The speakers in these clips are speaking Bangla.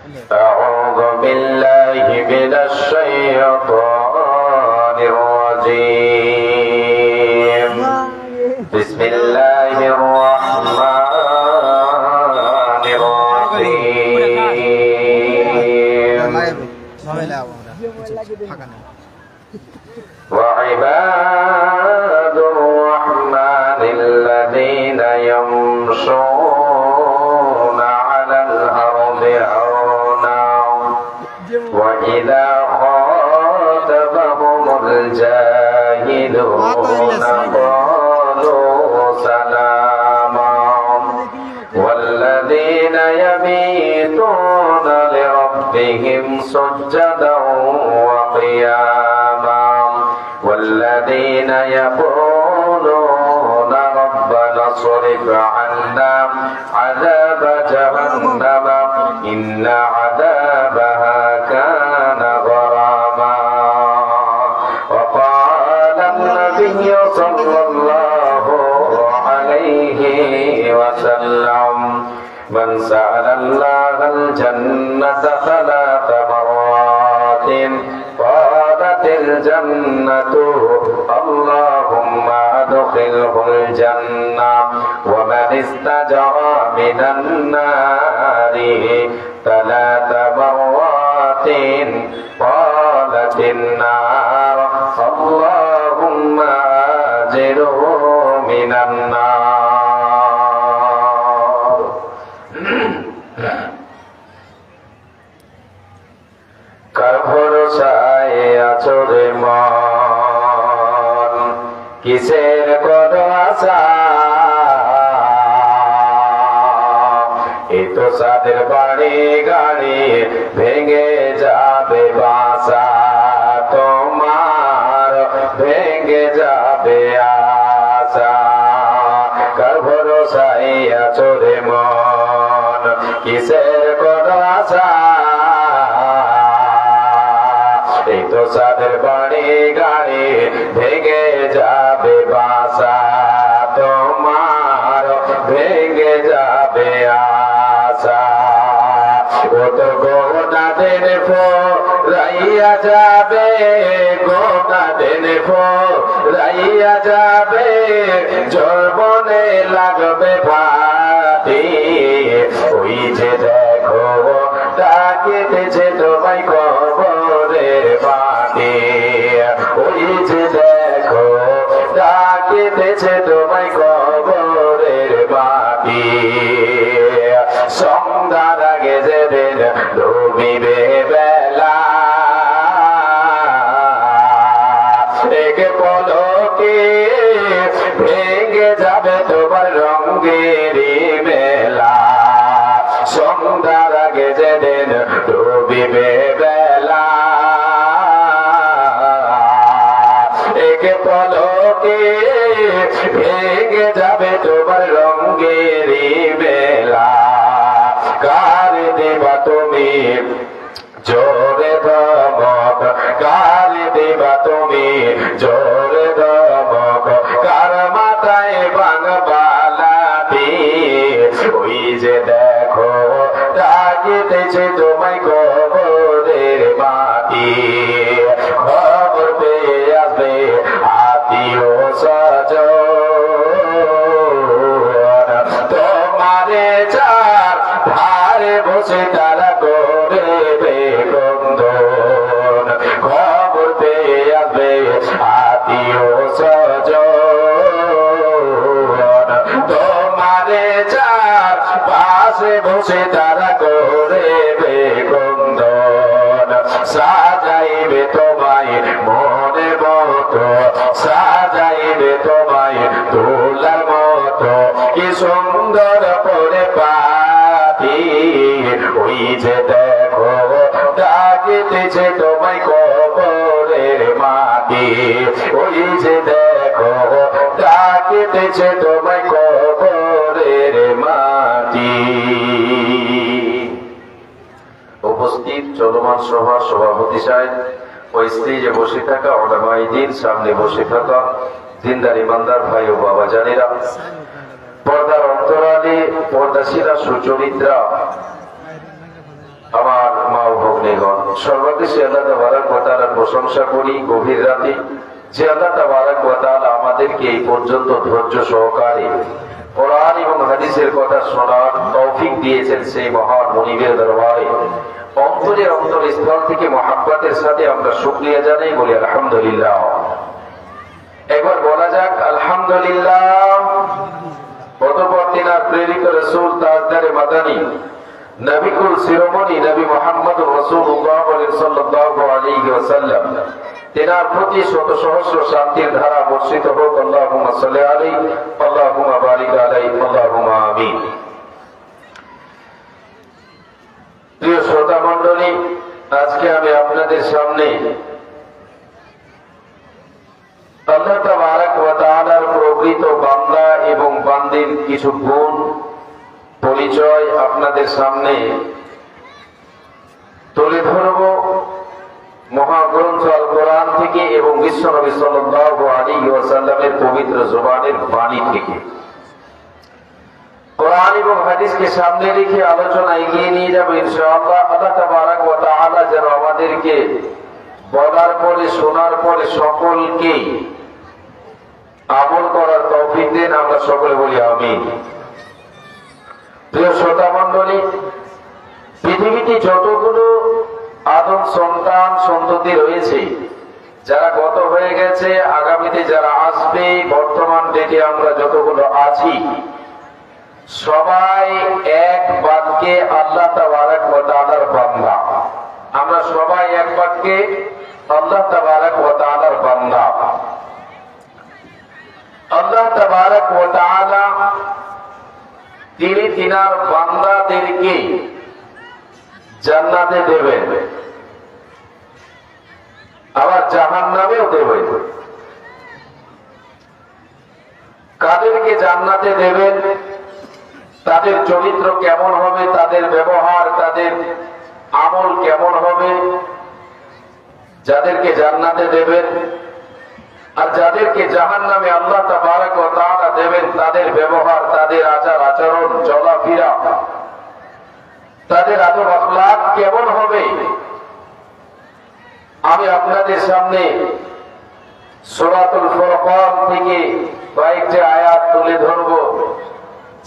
أعوذ بالله من الشيطان الرجيم بسم الله الرحمن الرحيم وعباد الرحمن الذين يمشون على الأرض هونا وإذا خاطبهم الجاهلون قالوا سلاما والذين يبيتون لربهم سجدا وقياما والذين يقولون ربنا اصرف عنا عذاب جهنم إن عذابها كان غراما وقال النبي صلى الله عليه وسلم من سأل الله الجنة 3 مرات قالت الجنة اللهم أدخله الجنة ومن استجار من النار 3 مرات قالت النار اللهم أجره من النار চোরে মন কিসের কোনো আশা এই তো সাদের বাড়ি গাড়ি ভেঙে যাবে বাসা তোমার ভেঙে যাবে আশা কার ভরসায় চোরে মন কিসের কোনো আশা এই তো সাদের বাড়ি গাড়ি ভেঙে যাবে বাসা তোমার ভেঙে যাবে আশা ও তো গোটা দিন রাইয়া যাবে গোটা দিন রাইয়া যাবে জর্বনে লাগবে ভাতি ওই যে দেখো ডাকিতেছে তোমায় কবরের মাটি ওই যে দেখো ডাকিতেছে তোমায় কবরের মাটি সন্ধ্যার আগে যেদিন ডুবিবে বেলা এক পলকে ভেঙে যাবে তোমার রঙের মেলা সন্ধ্যার আগে যেদিন ডুবিবে বেলা এক পলকে ভেঙে যাবে তোমার রঙের মেলা কার দেবা তুমি জোরে ধমক কার দেবা তুমি জোরে ধমক কার মাথায় বাংবালাতি ওই যে দেখো ডাকিতেছে তোমায় কবরের মাটি খবর পেয়ে আসবে আত্মীয় স্বজন তোমারে চার ধারে বসে তারা করবে ক্রন্দন খবর পেয়ে আসবে আত্মীয় স্বজন তোমারে চার পাশে বসে তারা করবে ক্রন্দন সাজাইবে তোমায় মনে মতো সাজাইবে তোমায় তোলার মতো কি সুন্দর করে পাতি ওই যে দেখো ডাকিতেছে তোমায় কবরের মাটি ওই যে দেখো ডাকিতেছে তোমায় কবরের মাটি উপস্থিত চলমান সভার সভাপতি সাহেব ও স্টেজে বসে থাকা উলামায়ে দ্বীন সামনে বসে থাকা দিনদার ইমানদার ভাই ও বাবা জানেরা পর্দার অন্তরালে পর্দাশীলা সুচরিত্রা আমার সর্বদা সে আল্লাহ তাবারক ওয়া তাআলার প্রশংসা করি গভীর রাতে, যে আল্লাহ তাবারক ওয়া তাআলা আমাদেরকে এই পর্যন্ত ধৈর্য সহকারে কোরআন এবং হাদিসের কথা শোনার তৌফিক দিয়েছেন। সেই মহান মুনিবের দরবারে অন্তরের অন্তরস্থল থেকে মহাব্বতের সাথে আমরা শুকরিয়া জানাই, বলি আলহামদুলিল্লাহ। একবার বলা যাক আলহামদুলিল্লাহ। অতঃপর তিনার প্রেরিত রাসূল তাজদারে মাদানী নবিকুল শিরোমণি নবী মুহাম্মদ রাসূলুল্লাহ সাল্লাল্লাহু আলাইহি ওয়াসাল্লাম তিনার প্রতি শত সহস্র শান্তির ধারা বর্ষিত হোক। আল্লাহুম্মা সাল্লি আলাইহি আল্লাহুম্মা বারিক আলাইহি আল্লাহুম্মা আমিন। প্রিয় শ্রোতা মণ্ডলী, আজকে আমি আপনাদের সামনে আল্লাহ তাবারক ওয়া তাআলার প্রকৃত বান্দা এবং বান্দির কিছু গুণ পরিচয় আপনাদের সামনে তুলে ধরব মহাগ্রন্থ আল কোরআন থেকে এবং বিশ্বনবী সাল্লাল্লাহু আলাইহি ওয়াসাল্লামের পবিত্র জবানের বাণী থেকে। কোরআন এবং হাদিসকে সামনে রেখে আলোচনা এগিয়ে নিয়ে যাব ইনশাআল্লাহ। আল্লাহ তাবারক ওয়া তাআলা যেন আমাদেরকে বলার পরে শোনার পরে সকলকে আমল করার তৌফিক দেন, আমরা সকলে বলি আমিন। প্রিয় শ্রোতা মণ্ডলী, পৃথিবীতে যতগুলো আদম সন্তান সন্ততি রয়েছে, যারা গত হয়ে গেছে, আগামীতে যারা আসবে, বর্তমান ডেটে আমরা যতগুলো আছি, সবাই এক বাক্যে আল্লাহ তাবারক ওয়া তাআলার বান্দা। আমরা সবাই এক বাক্যে আল্লাহ তাবারক ওয়া তাআলার বান্দা। আল্লাহ তাবারক ওয়া তাআলা তিনি তিনার বান্দাদেরকে জান্নাতে দেবেন, আবার জাহান্নামেও দেবেন। কাদেরকে জান্নাতে দেবেন, তাদের চরিত্র কেমন হবে, তাদের ব্যবহার, তাদের আমল কেমন হবে, যাদেরকে জান্নাতে দেবেন, আর যাদেরকে জাহান্নামে আল্লাহ তাবারক ওয়া তাআলা দেবেন, তাদের ব্যবহার, তাদের আচার আচরণ, চলাফেরা, তাদের আদব আখলাক কেমন হবে, আমি আপনাদের সামনে সূরাতুল ফুরকান থেকে কয়েকটি আয়াত তুলে ধরব,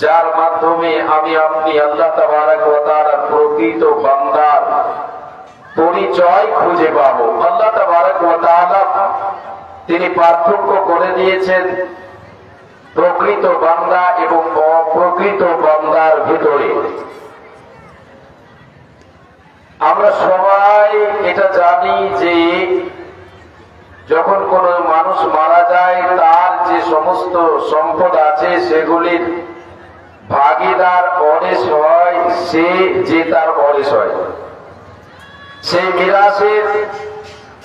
যার মাধ্যমে আমি আপনি আল্লাহ তাবারক ওয়া তাআলার প্রকৃত বান্দার পরিচয় খুঁজে পাবো। আল্লাহ তাবারক ওয়া তাআলা তিনি পার্থক্য করে দিয়েছেন প্রকৃত বান্দা এবং অপ্রকৃত বান্দার ভিতরে। আমরা সবাই এটা জানি যে যখন কোন মানুষ মারা যায়, তার যে সমস্ত সম্পদ আছে সেগুলির ভাগিদার ওয়ারিস হয়, সে যে তার ওয়ারিস হয়, সেই মিরাসের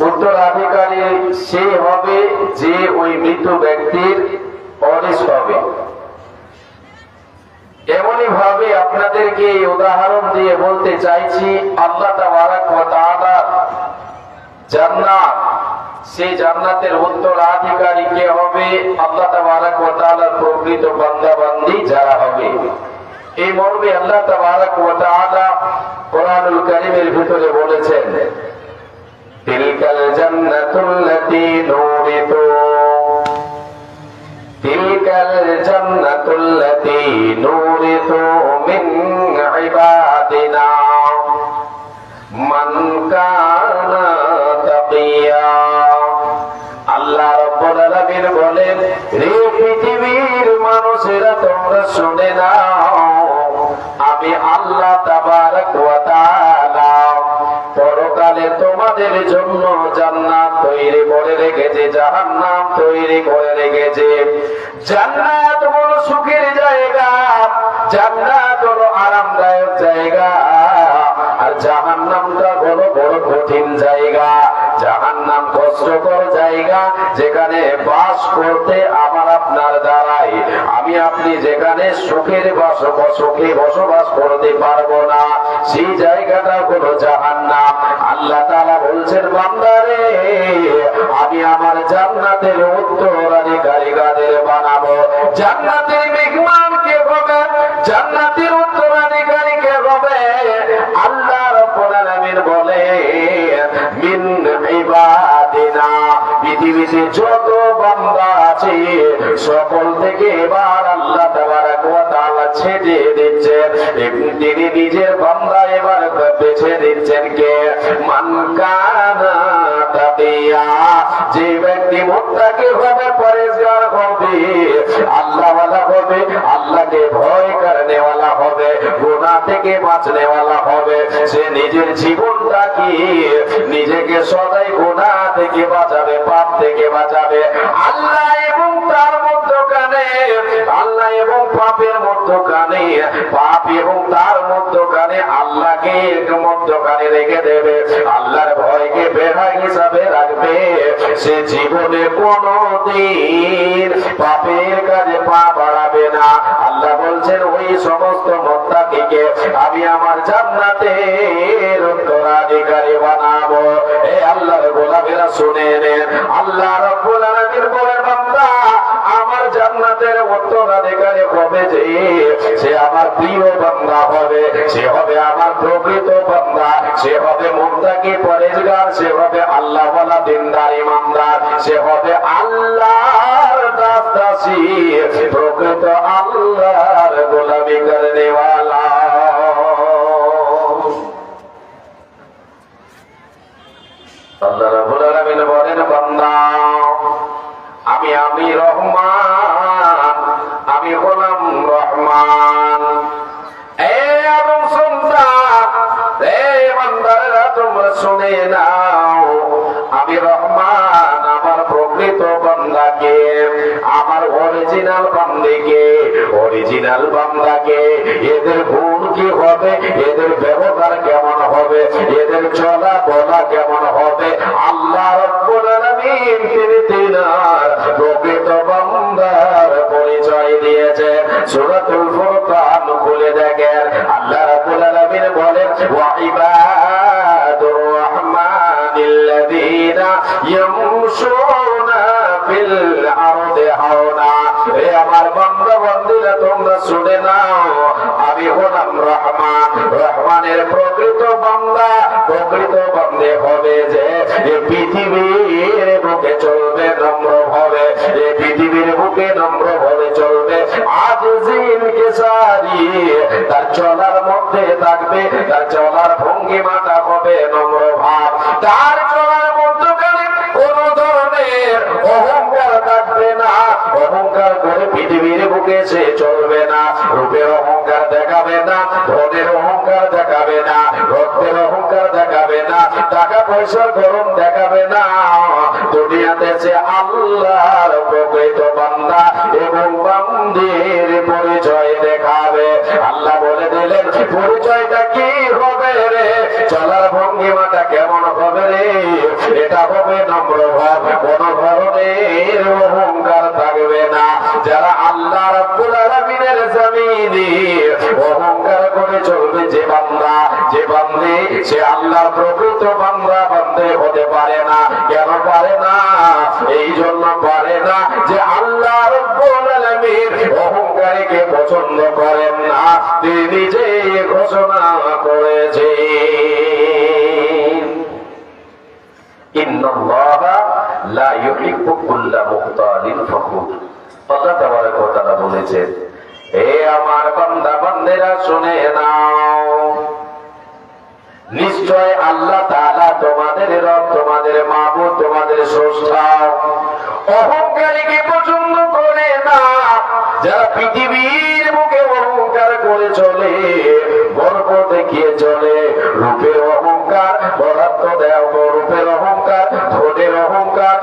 উত্তরাধিকারী সে হবে যে ওই মৃত ব্যক্তির ওয়ারিস হবে। এমনি ভাবে আপনাদেরকে উদাহরণ দিয়ে বলতে চাইছি, আল্লাহ তাবারক ওয়া তাআলা জান্নাত, সেই জান্নাতের উত্তরাধিকারী কে হবে? আল্লাহ তাবারক ওয়া তাআলার প্রকৃত বান্দা বান্দি যারা হবে। এই মর্মে আল্লাহ তাবারক ওয়া তাআলা কোরআনুল কারীমের ভিতরে বলেছেন, তিলকাল জান্নাতুল্লাতী নুরিতু, তিলকাল জান্নাতুল্লাতী নুরিতু মিন ইবাদিনা মান কানা তাকিয়া। আল্লাহ রাব্বুল আলামিন বলেন, হে পৃথিবীর মানুষেরা তোমরা শুনে নাও, আমি আল্লাহ তাবারক ওয়া তাআলা পরকালে তোমাদের জন্য জান্নাত তৈরি করে রেখেছে, জাহান্নাম তৈরি করে রেখেছে। জান্নাত হলো সুখের জায়গা, জান্নাত হলো আরামদায়ক জায়গা, আর জাহান্নামটা হলো বড় কঠিন জায়গা। জাহান্নাম কষ্টকর জায়গা, যেখানে বাস করতে আমার আপনার দ্বারাই আমি আপনি যেখানে সুখে বসবাস করতে পারবো না, সেই জায়গাটা হলো জাহান্নাম। আল্লাহ তাআলা বলছেন, বান্দারে আমি আমার জান্নাতের উত্তরাধিকারী কাদের বানাবো? জান্নাতের মেহমান কে হবে? জান্নাতের উত্তরাধিকারী কে হবে? আল্লাহ রাব্বুল আলামিন বলে পৃথিবীতে যত বান্দা আছে সকল থেকে এবার আল্লাহ তাবারক ওয়া তাআলা ছেড়ে দিচ্ছেন এবং তিনি নিজের বান্দা এবার বেছে দিচ্ছেন কে? মান কানা তাকিয়া, যে ব্যক্তি মুত্তাকি হবে, পরেজগার হবে, আল্লাহওয়ালা হবে, আল্লাহকে ভয় করনে ওয়ালা হবে, গুনাহ থেকে বাঁচনে ওয়ালা হবে, সে নিজের জীবনটাকে নিজেকে সদাই গুনাহ থেকে বাঁচাবে, পাপ থেকে বাঁচাবে। আল্লাহ এবং তার মধ্যখানে, আল্লাহ এবং পাপের মধ্যখানে, পাপ এবং তার মধ্যখানে আল্লাহকে মধ্যখানে রেখে দেবে, আল্লাহর ভয়কে বেড়া হিসাবে রাখবে, সে জীবনে কোনদিন পাপের কাজে পা বাড়াবে না। আল্লাহ বলছেন ওই সমস্ত মুত্তাকিকে আমি আমার জান্নাতের উত্তরাধিকারী বানাবো। এই আল্লাহর গোলামেরা শুনে নেন, আল্লাহ রাব্বুল আলামিন বলেন বান্দা আমার জান্নাতের উত্তরাধিকারী হবে যে, সে আমার প্রিয় বান্দা হবে, সে হবে আমার প্রকৃত বান্দা, সে হবে মুত্তাকি পরেজগার, সে হবে আল্লাহওয়ালা দিনদার ইমানদার, সে হবে আল্লাহর দাস দাসী, প্রকৃত আল্লাহর গোলামি করনে ওয়ালা। আল্লাহ রাব্বুল আলামিন বলেন বান্দা আমি রহমান, আমি গোলাম রহমান। এই আদম সন্তান, এই বান্দারা তোমরা শুনে নাও, আমি রহমান আমার প্রকৃত বান্দাকে, আমার অরিজিনাল বান্দাকে, অরিজিনাল বান্দাকে এদের গুণ কি হবে, এদের ব্যবহার কেমন হবে, এদের চলা বলা কেমন হবে, আল্লাহ রাব্বুল আলামিন তিনি তিনার প্রকৃত বান্দার পরিচয় দিয়েছে। সূরাতুল ফুরকান খুলে দেখেন, আল্লাহ রাব্বুল আলামিন বলেন ওয়া ইবাদুর রাহমানিল্লাযীনা ইয়ামশুনা ফিল আরদি হাওনা। এ আমার বান্দা বান্দীরা তোমরা শুনে নাও, আমি হলাম রহমান, রহমানের প্রকৃত বান্দা, প্রকৃত বান্দে হবে যে পৃথিবীর বুকে চলবে নম্র ভাবে, এই পৃথিবীর বুকে নম্র ভাবে চলবে, আজ জিনকে সারি তার চলার মধ্যে থাকবে, তার চলার ভঙ্গিমাটা হবে নম্র ভাব, তার চলার মধ্যখানে কোন ধরনের অহংকার থাকবে না, অহংকার করে পৃথিবীর বুকে সে চলবে না, রূপের অহংকার দেখাবে না, ধনের অহংকার দেখাবে না, রক্তের অহংকার দেখাবে না, টাকা পয়সার গরম দেখাবে না, দুনিয়াতে সে আল্লাহর প্রকৃত বান্দা এবং বান্দির পরিচয় দেখাবে। আল্লাহ বলে দিলেন পরিচয়টা কি হবে রে, চলার ভঙ্গিমাটা কেমন হবে রে, এটা হবে নম্র ভাব, কোন ধরনের অহংকার থাকবে না। যারা আল্লাহ রাব্বুল আলামিনের জমিনে অহংকার করে চলবে যে বান্দা, যে বান্দে, সে আল্লাহর প্রকৃত বান্দা বান্দে হতে পারে না। কেন পারে না? এই জন্য পারে না যে আল্লাহ রাব্বুল আলামিন অহংকারীকে পছন্দ করেন না, তিনি নিজে ঘোষণা করেছেন ইন্নাল্লাহা লা ইউহিব্বু কুল্লা মুখতালিন ফখুর। আল্লাহ তাবারক ওয়া তাআলা বলেছেন, হে আমার বান্দা বান্দেরা শুনে নাও, নিশ্চয় আল্লাহ তাআলা তোমাদের রব, তোমাদের মাবুদ, তোমাদের স্রষ্টা, অহংকারীকে পছন্দ করে না। যারা পৃথিবীর বুকে অহংকার করে চলে, গর্ব দেখিয়ে চলে, রূপের অহংকার, বরাদ্দ দেওয়া রূপের অহংকার, ধনের অহংকার,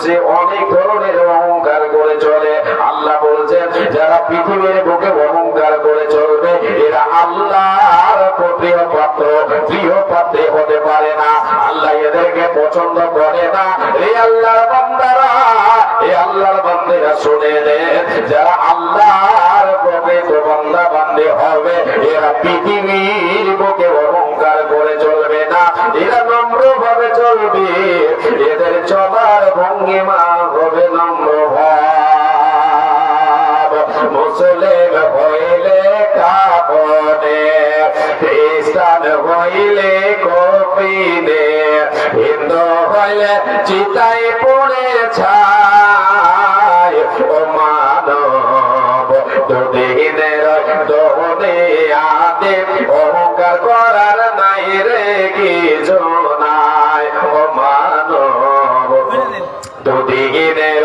সে অনেক ধরনের অহংকার করে চলে। আল্লাহ বলছেন যারা পৃথিবীর বুকে অহংকার করে চলবে, এরা আল্লাহর প্রিয় পাত্র, প্রিয় পাত্রে হতে পারে না। আল্লাহ এদেরকে পছন্দ করে না। এই আল্লাহর বান্দারা, এই আল্লাহর বান্দারা শুনে নেন, যারা আল্লাহর প্রকৃত বান্দা বান্দে হবে, এরা পৃথিবীর বুকে অহংকার করে চলবে না, এরা নম্র ভাবে চলবে, এদের চলার ভঙ্গিমা হবে নম্র ভাব। মুসলিম হইলে কাফনে, খ্রিস্টান হইলে কফিনে, হিন্দু হইলে চিতায় পড়ে ছায় ও মানব দুদিনের দুনিয়াতে অহংকার করার নাই রে কিছু নাই ও মানব দুদিনের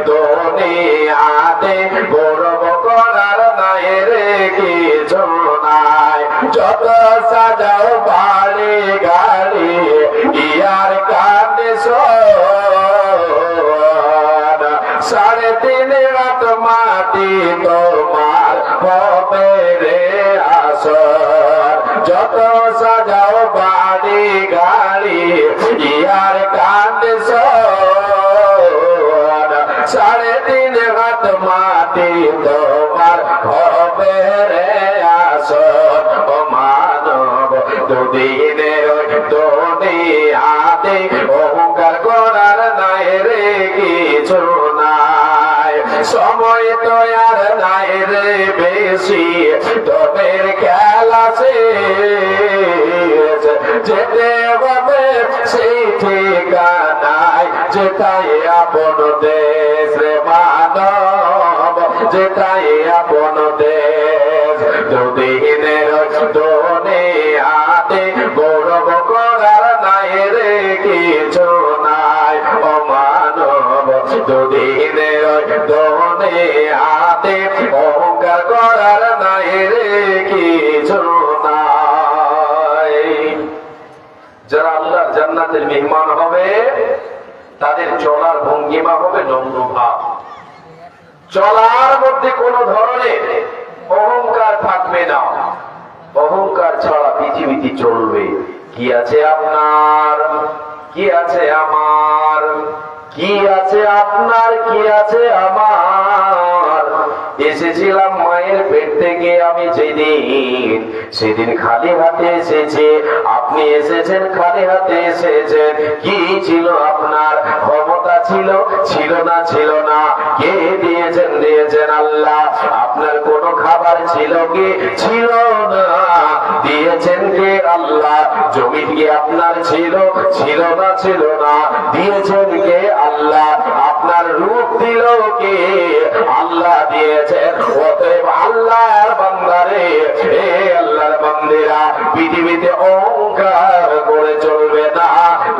দুনিয়াতে গৌরব করার নাই রে কিছু নাই যত সাজাও বাড়ি গাড়ি ইয়ার কানে সাড়ে তিন রাত মাটি তোমার হবে রে আসর যত সাজাও বাড়ি গাড়ি ইয়ার কানে সাড়ে তিন রাত মাটি তোমার হবে রে আসর ও মানব দুদিনের দুনিয়াতে অহংকার করার নাই রে কিছু নাই সময় তো আর নাই রে বেশি তোদের খেলা যেতে হবে সেই ঠিকানায় যেটাই আপন দেশ রে মানব যেটাই আপন দেশ দুদিনের দুনিয়াতে গৌরব করার নাই রে কিছু নাই ও মানব দুদিনের দুনিয়াতে অহংকার করার নাই রে কিছু নাই যারা আল্লাহর জান্নাতের মেহমান হবে তাদের চলার ভঙ্গিমা হবে নম্র ভাব চলার মধ্যে কোন ধরনের অহংকার থাকবে না অহংকার ছাড়া পৃথিবীতে চলবে কি আছে আপনার কি আছে আমার কি আছে আপনার কি আছে আমার এসেছিলাম মায়ের পেট থেকে আমি সেদিন খালি হাতে এসেছি আপনি এসেছেন খালি হাতে এসেছেন কি ছিল আপনার ক্ষমতা ছিল ছিল না ছিল না কে দিয়েছেন দিয়েছেন আল্লাহ আপনার কোনো খাবার ছিল কি ছিল না দিয়েছেন কে আল্লাহ জমি কি আপনার ছিল ছিল না ছিল না দিয়েছেন কে আল্লাহ আপনার রূপ দিল কে আল্লাহ দিয়েছেন অতএব আল্লাহর বান্দারে হে আল্লাহর বান্দিরা পৃথিবীতে অহংকার করে চলবে না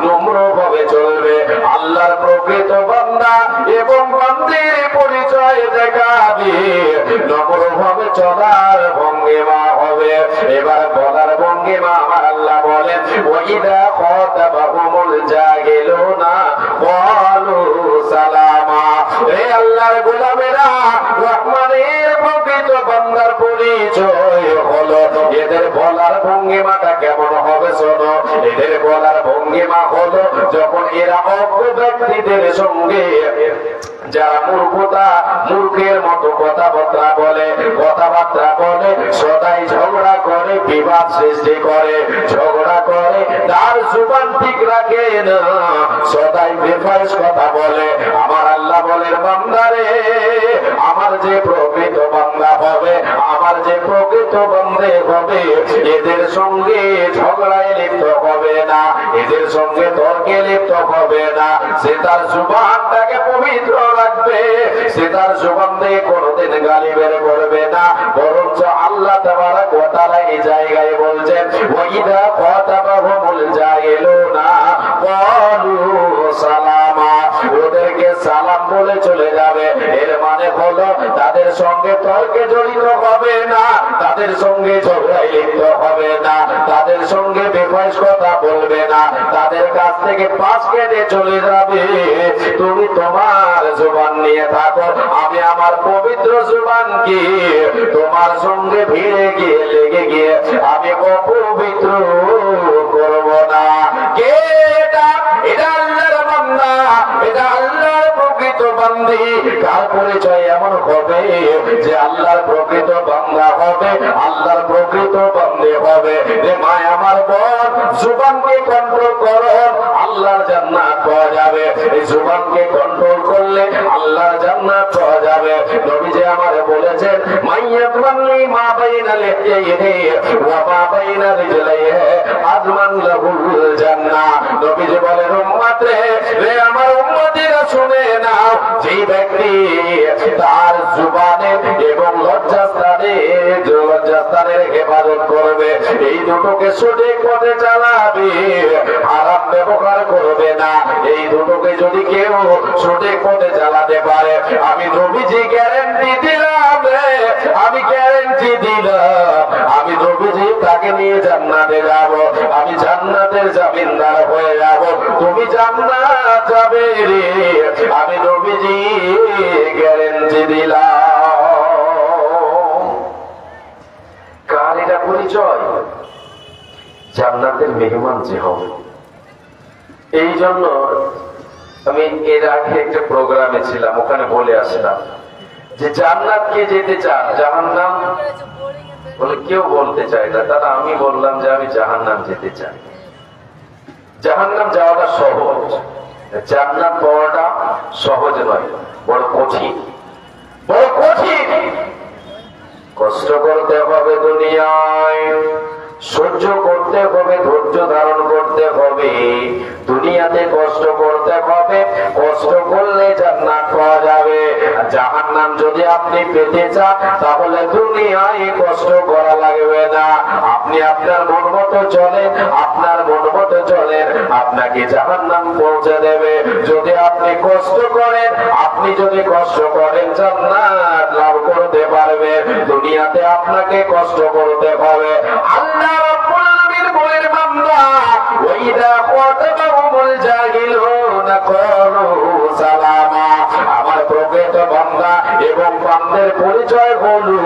নম্র ভাবে চলবে আল্লাহর প্রকৃত বান্দা এবং বান্দির পরিচয় দেখাবে নম্র ভাবে চলার ভঙ্গিমা হবে এবার বলার ভঙ্গিমা আমার আল্লাহ বলেন ওয়াইদা খাতাবাহুমুল জাহিলুনা ক্বালু সালামা হে আল্লাহর গোলামেরা রহমানের প্রকৃত বান্দার পরিচয় হলো এদের বলার ভঙ্গিমাটা কেমন হবে শোনো এদের বলার ভঙ্গিমা হলো যখন এরা অজ্ঞ ব্যক্তিদের সঙ্গে যারা মূর্খের মতো কথাবার্তা বলে সদাই ঝগড়া করে বিবাদ সৃষ্টি করে ঝগড়া করে তার জুবান ঠিক রাখে না সদাই বেফাইস কথা বলে আমার আল্লাহ বলেন বান্দারে আমার যে প্রকৃত বান্দা হবে আমার যে প্রকৃত বান্দে হবে এদের সঙ্গে ঝগড়ায় লিপ্ত হবে না এদের সঙ্গে তর্কে লিপ্ত হবে না সে তার জুবানটাকে পবিত্র রাখবে সে তার জুবান দিয়ে কোনোদিন গালি বের করবে না বরঞ্চ আল্লাহ তাবারক ওয়া তাআলা এই জায়গায় বলছেন ওয়াইদা খাতাবাহুমুল জাহিলুনা ক্বালু সালামা ওদেরকে সালাম বলে চলে যাবে এর মানে হলো তাদের সঙ্গে তর্কে জড়িত হবে না তাদের সঙ্গে ঝগড়ায় লিপ্ত হবে না তাদের সঙ্গে বেফাইস কথা বলবে না তাদের কাছ থেকে পাশ কেটে চলে যাবে তুমি তোমার জবান নিয়ে থাকো আমি আমার পবিত্র জবানকে তোমার সঙ্গে ভিড়ে গিয়ে লেগে গিয়ে আমি অপবিত্র করব না কে এটা এটা আল্লাহর বান্দা এটা আল্লাহর প্রকৃত বান্দি কার পরিচয় এমন হবে যে আল্লাহর প্রকৃত বান্দা হবে আল্লাহর প্রকৃত বান্দে হবে রে মা আমার বোন জবানকে কন্ট্রোল করো আল্লাহর জান্নাত পাওয়া যাবে এই জবানকে কন্ট্রোল করলে আল্লাহর জান্নাত পাওয়া যাবে নবীজি আমারে বলেছেন মাইয়াতমান্নি মা বাইনা লিহিয়াইহি ওয়া মা বাইনা রিজলাইহি আযমান লাহুল জান্নাহ নবীজি বলেন উম্মত রে আমার উম্মতেরা শুনে নাও, যে ব্যক্তি তার জুবানে এবং লজ্জাস্থানের হেফাজত করবে, এই দুটোকে সঠিক পথে চালাবে, হারাম ব্যবহার করবে না, এই দুটোকে যদি কেউ সঠিক পথে চালাতে পারে, আমি নবীজি গ্যারান্টি দিলাম, আমি গ্যারান্টি দিলাম, আমি নবীজি তাকে নিয়ে জান্নাতে যাব, আমি জান্নাতের জামিনদার হয়ে যাব, তুমি জান্নাত যাবে রে, আমি নবীজি গ্যারান্টি দিলাম। কার এটা পরিচয়? জান্নাতের মেহমান যে হবে। এই জন্য আমি এর আগে একটা প্রোগ্রামে ছিলাম, ওখানে বলে আসলাম যে জান্নাত কে যেতে চান, জাহান্নাম বলে কেউ বলতে চায় না, তারা আমি বললাম যে আমি জাহান্নাম যেতে চাই। জাহান্নাম যাওয়াটা সহজ, জান্নাত পাওয়াটা সহজ নয়, বড় কঠিন, বড় কঠিন। কষ্ট করতে হবে দুনিয়ায়, সহ্য করতে হবে, ধৈর্য ধারণ করতে হবে, দুনিয়াতে কষ্ট করতে হবে, কষ্ট করলে জান্নাত পাওয়া যাবে। জাহান্নাম যদি আপনি পেতে চান তাহলে দুনিয়ায় কষ্ট করা লাগবে না, আপনি আপনার মন মতো চলেন, আপনার মন মতো চলেন, আপনাকে জাহান্নাম পৌঁছে দেবে। যদি আপনি কষ্ট করেন, আপনি যদি কষ্ট করেন জান্নাত লাভ করতে পারবেন, দুনিয়াতে আপনাকে কষ্ট করতে হবে। আল্লাহ রাব্বুল আলামিন বলেন, বান্দা ওয়াইদা খাতাবাহুমুল জাহিলুনা ক্বালু সালামা, আমার প্রকৃত বান্দা এবং বান্দার পরিচয় হলো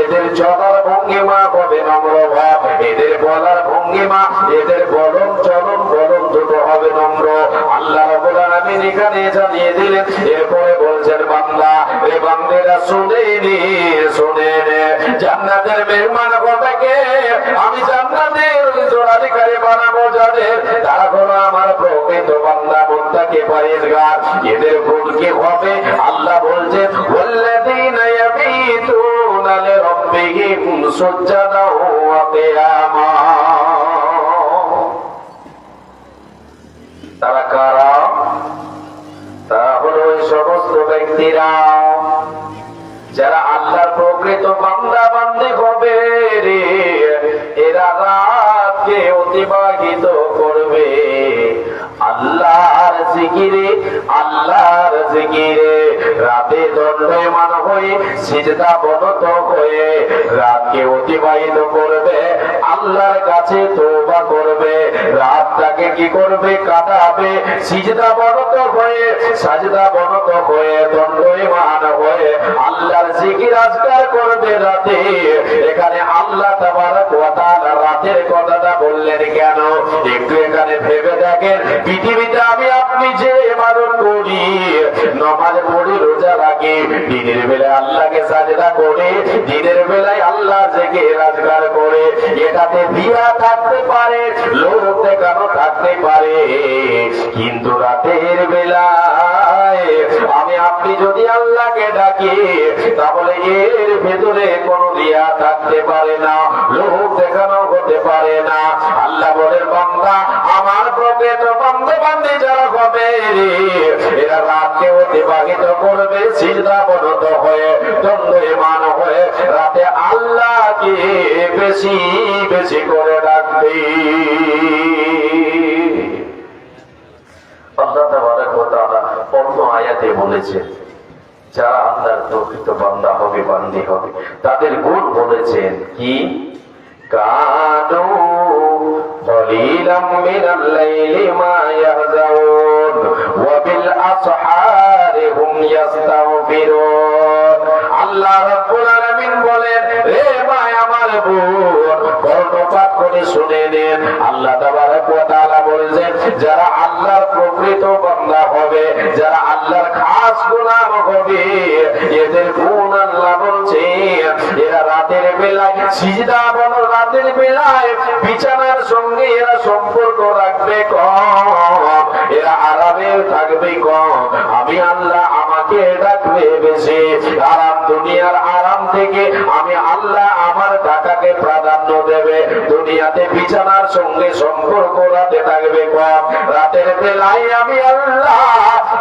এদের চলার ভঙ্গিমা হবে নম্র ভাব, এদের বলার ভঙ্গিমা, এদের বলন চলন বলন দুটো হবে নম্র। আল্লাহ রাব্বুল আলামিন এখানে জানিয়ে দিলেন, এরপরে বলছেন বান্দা এ বান্দেরা শুনে নে, শুনে নে, জান্নাতের মেহমান হবে কে? আমি জান্নাতের উত্তরাধিকারী বানাবো যাদের, তারা হলো আমার প্রকৃত বান্দা মুত্তাকি পরহেজগার। এদের গুণ কি হবে? আল্লাহ বলছেন ওয়াল্লাযীনা ইয়াবীতুনা লিরাব্বিহিম সুজদান ওয়া কিয়ামা। তারা কারা? তারা হলো ওই সমস্ত ব্যক্তিরা যারা আল্লাহর প্রকৃত বান্দা বান্দি হবে রে, এরা রাতকে অতিবাহিত করবে আল্লাহর জিকিরে, আল্লাহর জিকিরে, রাতে দণ্ডায়মান হয়ে সিজদাবনত হয়ে রাতকে অতিবাহিত করবে, আল্লাহর কাছে তওবা করবে, রাতটাকে কি করবে? কাটাবে সিজদাবনত হয়ে, সাজদাবনত হয়ে, দণ্ডায়মান হয়ে আল্লাহর জিকির আজকার করবে রাতে। এখানে আল্লাহ তাবারক ওয়া তাআলা রাতের কথাটা বললেন কেন? একটু এখানে ভেবে দেখেন, পৃথিবীতে আমি আপনি যে ইবাদত করি, নামাজ পড়ি, রোজা রাখি, দিনের বেলায় আল্লাহকে সাজদা করি, দিনের বেলায় আল্লাহ জিকির আজকার করে, এটাতে দিয়া থাকতে পারে, লোক দেখানো থাকতে পারে, কিন্তু রাতের বেলায় আমি আপনি যদি আল্লাহকে ডাকি তাহলে এর ভেতরে কোনো রিয়া থাকতে পারে না, লোক দেখানো হতে পারে না। আল্লাহ বলেন, বান্দা আমার প্রকৃত বান্দা বান্দি যারা হবে এরা রাতকে অতিবাহিত করবে সিজদাবনত হয়ে, দণ্ডায়মান হয়ে, রাতে আল্লাহকে বেশি বেশি করে ডাকবে। আল্লাহ তাবারক ওয়া তাআলা অন্য আয়াতে বলেছেন যারা আল্লাহর প্রকৃত বান্দা হবে, বান্দি হবে, তাদের গুণ বলেছেন কি? কানু কলিলাম মিনাল লাইলি মা ইয়াহজাউন ওয়া বিল আসহারি হুম ইস্তাগফিরুন। আল্লাহ রাব্বুল আলামিন বলেন, হে ভাই আমার বোন, কর্ণপাত করে শুনে নেন। আল্লাহ তাবারক ওয়া তাআলা বলেন, যারা আল্লাহর প্রকৃত বান্দা হবে, যারা আল্লাহর খাস গোলাম হবে, এদের গুণ আল্লাহ বলছেন, এরা রাতের বেলায় সিজদাবনত, রাতের বেলায় বিছানার সঙ্গে এরা সম্পর্ক রাখবে কম, এরা আরামে থাকবে কম, আমি আল্লাহ আমাকে ডাকবে বেশি। আরাম দুনিয়ার আরাম থেকে আমি আল্লাহ আমার টাকাকে প্রাধান্য দেবে। দুনিয়াতে বিছানার সঙ্গে সম্পর্ক রাতে থাকবে কম, রাতের বেলায় আমি আল্লাহ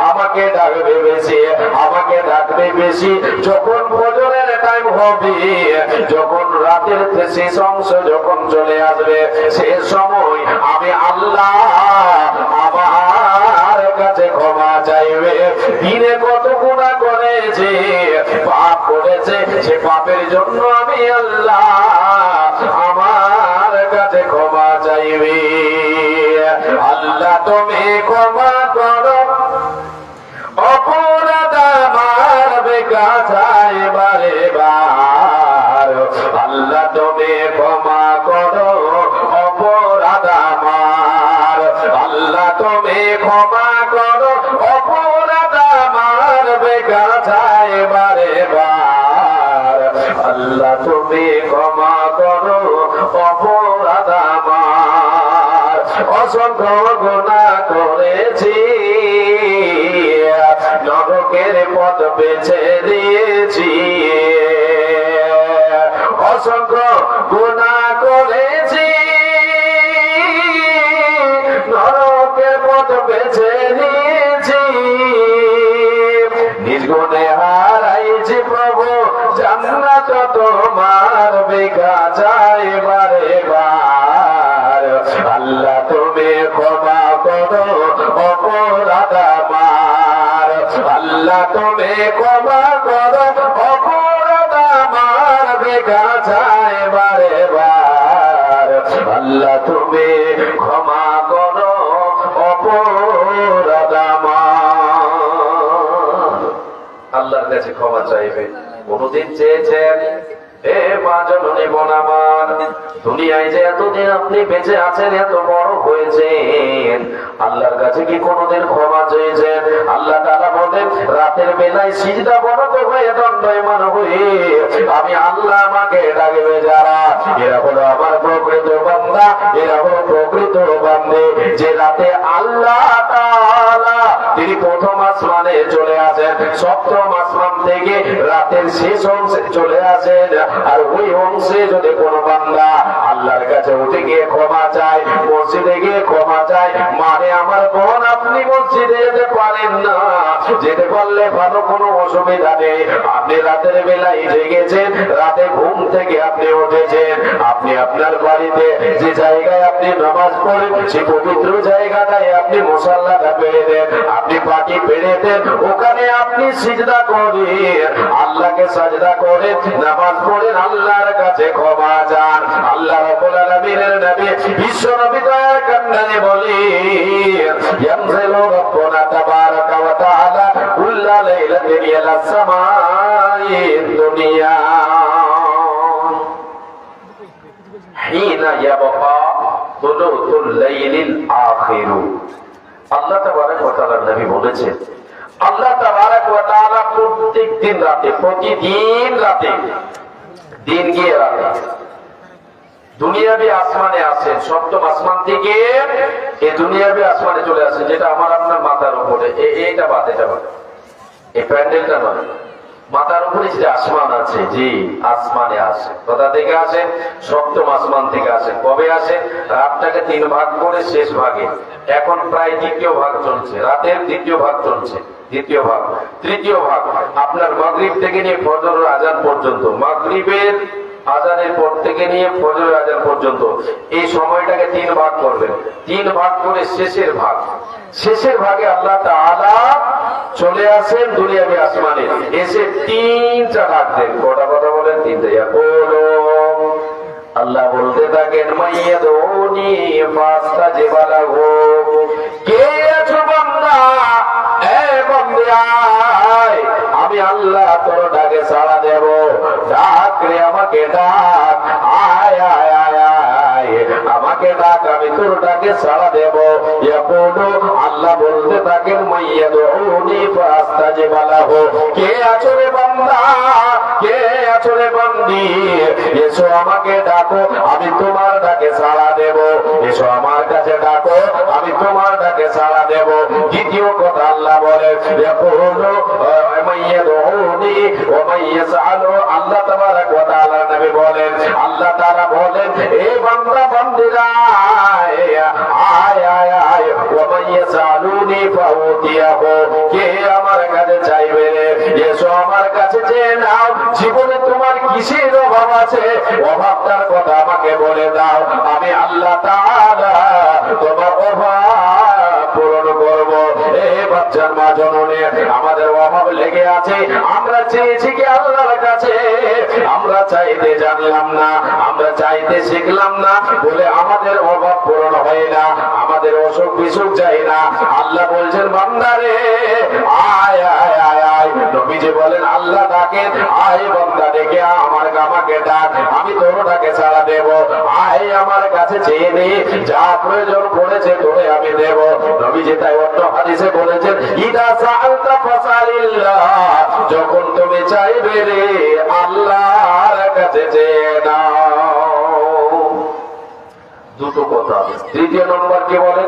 আমাকে ডাকবে বেশি, আমাকে ডাকবে বেশি। যখন ফজরের টাইম হবে, যখন রাতের শেষ অংশ যখন চলে আসবে, সে সময় আমি আল্লাহ আমার কাছে ক্ষমা চাইবে। দিনে কত গুনাহ করেছে, পাপ করেছে, সে পাপের জন্য আমি আল্লাহ আমার কাছে ক্ষমা চাইবে। আল্লাহ তুমি ক্ষমা করো, অপরাধ আমার বেকাছায় বারে বার। আল্লাহ তুমি ক্ষমা করো, অপরাধ আমার। আল্লাহ তুমি ক্ষমা করো, অপরাধ আমার বেকাছায় বারে বার। আল্লাহ তুমি ক্ষমা করো, অপরাধ আমার। অসংখ্য গুনাহ করেছি, নরকের পথ বেছে দিয়েছি। অসংখ্য গুনাহ করেছি, নরকের পথ বেছে নিয়েছি। নিজ গুণে হারাইছি প্রভু জান্নাত তোমার বেকাছায় বারে বার। আল্লাহ তুমি ক্ষমা করো, অপরাধ আমার। আল্লাহ তুমি ক্ষমা করো, অপরাধ আমার বেকাছায় বারে বার। আল্লাহ তুমি ক্ষমা করো, অপরাধ আমার। আল্লাহর কাছে ক্ষমা চাইবে। কোনদিন চেয়েছেন হে মা জননী বোন আমার, দুনিয়ায় যে এতদিন আপনি বেঁচে আছেন, এত বড় হয়েছেন, আল্লাহর কাছে কি কোনদিন ক্ষমা চেয়েছেন? আল্লাহ তাআলা বলেন, রাতের বেলায় সিজদা বরত হয়ে দণ্ডায়মান হয়ে আমি আল্লাহ আমাকে ডাকবে যারা, এরা হলো আমার প্রকৃত বান্দা, এরা হলো প্রকৃত বান্দে। যে রাতে আল্লাহ তাআলা তিনি প্রথম আসমানে চলে আসেন, সপ্তম আসমান থেকে রাতের শেষ অংশে চলে আসেন, আর ওই অংশে যদি কোনো বান্দা আল্লাহর কাছে উঠে গিয়ে ক্ষমা চায়, মসজিদে গিয়ে ক্ষমা চায়, মানে আমার বোন আপনি মসজিদে যেতে পারেন না, যেতে পারলে ভালো, কোনো অসুবিধা নেই। আপনি রাতের বেলায় জেগেছেন, রাতে ঘুম থেকে আপনি উঠেছেন, আপনি আপনার বাড়িতে যে জায়গায় আপনি নামাজ পড়েন, সেই পবিত্র জায়গাটায় আপনি মুসাল্লাটা পেরে দেন, আপনি পাটি পেরে দেন, ওখানে আপনি সিজদা করে আল্লাহকে সাজদা করে নামাজ পড়েন, আল্লাহর কাছে ক্ষমা চান। আল্লাহ রাব্বুল আলামিনের নবী বিশ্ব নবী দয়ার কান্নানে বলে, ইয়ানজিলু রাব্বুনা তাবারাকা ওয়া তাআলা কুল্লা লাইলাতিন ইলাস সামাইদ দুনিয়া হিনা ইয়াবকা তুলুতুল লাইলিল আখির। আল্লাহ তাবারাকা ওয়া তাআলা নবী বলেছেন, আল্লাহ তাবারাক ওয়া তাআলা প্রত্যেকদিন রাতে, প্রতিদিন রাতে, দিন গিয়ে রাতে দুনিয়াবি আসমানে আসেন, সপ্তম আসমান থেকে এই দুনিয়াবি আসমানে চলে আসেন, যেটা আমার আপনার মাথার উপরে, এটা বাদ, এটা বাদ, এই প্যান্ডেলটা নয়, মাথার উপরে যে আসমান আছে, জি আসমানে আসে। কোথা থেকে আসেন? সপ্তম আসমান থেকে আসেন। কবে আসে? রাতটাকে 3 ভাগ করে শেষ ভাগে, এখন প্রায় দ্বিতীয় ভাগ চলছে, রাতের দ্বিতীয় ভাগ চলছে, দ্বিতীয় ভাগ, তৃতীয় ভাগ আপনার মাগরিব থেকে নিয়ে ফজরের আজান পর্যন্ত, মাগরিবের আজানের পর থেকে নিয়ে ফজরের আজান পর্যন্ত এই সময়টাকে 3 ভাগ করবেন। 3 ভাগ করে শেষের ভাগ, শেষের ভাগে আল্লাহ তাআলা চলে আসেন দুনিয়াবি আসমানে, এসে 3টা ডাক দেন। কটা কথা বলেন? 3টা। বলো আল্লাহ বলতে থাকেন, মাইয়াদুনি ফাস্তাজিব লাহু, কে আছো বান্দা, এ বান্দা আয়, আমি আল্লাহ তোর ডাকে সাড়া দেব। ডাক রে আমাকে ডাক, আয় আয় আয় আয় আমাকে ডাক, আমি তোর ডাকে সাড়া দেব। ইয়াকুলু, আল্লাহ বলতে থাকেন, মাইয়াদুনি ফাস্তাজিব লাহু, কে আছো রে বান্দা, কে আছো রে বান্দি, এসো আমাকে ডাকো, আমি তোমার ডাকে সাড়া দেব। এসো আমার কাছে ডাকো, আমি তোমার ডাকে সাড়া দেব। দ্বিতীয় কথা আল্লাহ বলেন, ইয়াকুলু মাইয়াদুনি ওয়া মাইয়াসআলু, আল্লাহ তাবারাক ওয়া তাআলা নবী বলেন, আল্লাহ তাআলা বলেন, এ বান্দা বান্দীরা আয় আয় আয়, ওয়া মাইয়াসালুনি ফাউতিয়াহু, কে আমার কাছে চাইবে এসো আমার কাছে চেয়ে নাও। জীবনে তোমার কিসের অভাব আছে, অভাবটার কথা আমাকে বলে দাও, আমি আল্লাহ তাআলা তোমার অভাব পূরণ করব। এ বাচ্চার মা জননী, আমাদের অভাব লেগে আছে, আমরা চেয়েছি কি আল্লাহর কাছে, আমরা চাইতে জানলাম না, আমরা চাইতে শিখলাম না বলে আমাদের অভাব পূরণ হয় না, আমাদের অসুখ বিসুখ যায় না। আল্লাহ বলছেন, বান্দারে আয় আয় আয় আয়। নবীজি বলেন, আল্লাহ ডাকে, আয় বান্দা ডেকে আমার আমাকে ডাক, আমি তোরটাকে ছাড়া দেব। আয় আমার কাছে চেয়ে নে, যা প্রয়োজন পড়েছে তোরে আমি দেব। নবীজি তাই অন্য হাদিসে বলেছেন, ইদা সাআলতা ফাসালিল্লাহ, যখন তুমি চাইবে রে আল্লাহর কাছে চেয়ে নাও। দুটো কথা। তৃতীয় নম্বর কি বলেন?